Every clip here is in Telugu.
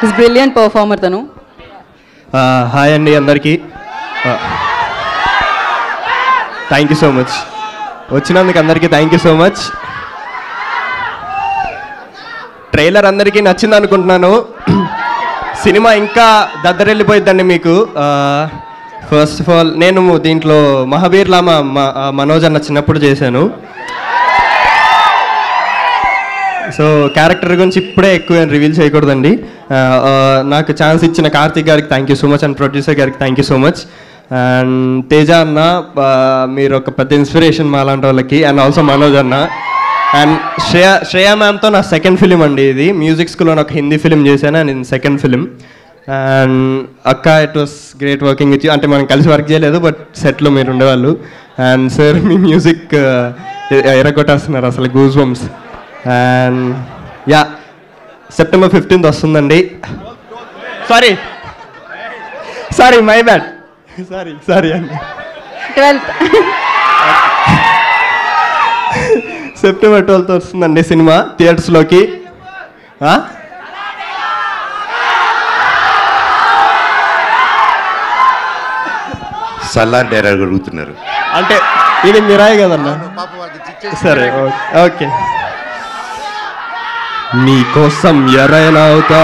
ఇస్ బ్రిలియంట్ పర్ఫార్మర్ తను. హాయ్ అండి అందరికీ. థ్యాంక్ యూ సో మచ్, వచ్చినందుకు అందరికీ thank you so much. Trailer అందరికీ నచ్చింది అనుకుంటున్నాను. సినిమా ఇంకా దద్దరెళ్ళిపోయిద్దండి మీకు. ఫస్ట్ ఆఫ్ ఆల్ నేను దీంట్లో మహాబీర్ లామా మనోజ్ అన్న చిన్నప్పుడు చేశాను. సో క్యారెక్టర్ గురించి ఇప్పుడే ఎక్కువ రివీల్ చేయకూడదండి. నాకు ఛాన్స్ ఇచ్చిన కార్తిక్ గారికి thank you so much and producer గారికి thank you so much. And Teja అన్న, మీరు ఒక పెద్ద ఇన్స్పిరేషన్ మా అలాంటి వాళ్ళకి. అండ్ ఆల్సో మనోజ్ అన్న అండ్ శ్రేయా మ్యామ్తో నా సెకండ్ ఫిలిం అండి ఇది. మ్యూజిక్ స్కూల్లో ఒక హిందీ ఫిలిం చేశాను అండ్ ఇది సెకండ్ ఫిలిం. అండ్ అక్క, it was great working with you. అంటే మనం కలిసి వర్క్ చేయలేదు బట్ సెట్లో మీరు ఉండేవాళ్ళు. అండ్ సార్ మీ మ్యూజిక్ ఎరగొట్టేస్తున్నారు అసలు, goose bumps. And yeah, September 15th వస్తుందండి. సారీ మై బ్యాడ్, సారీ అండి. 12th సెప్టెంబర్ 12th వస్తుందండి సినిమా థియేటర్స్లోకి. సల్లార్ డైరెక్టర్ అడుగుతున్నారు అంటే ఇది మీరాయి కదన్నా. సరే ఓకే. నీ కోసం ఎరైనా అవుతా,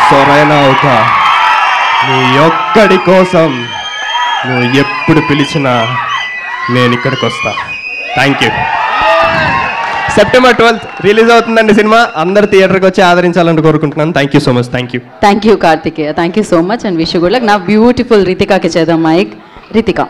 సొరైనా అవుతా, నీ ఒక్కడి కోసం నువ్వు ఎప్పుడు పిలిచినా నేను ఇక్కడికి వస్తా. Thank you. September 12th release అవుతుందండి సినిమా. అందరు థియేటర్కి వచ్చి ఆదరించాలని కోరుకుంటున్నాను. Thank you so much. Thank you Karthikeya. Thank you so much and wish good luck. నా బ్యూటిఫుల్ రితికాకి చేద్దాం మైక్. రితిక.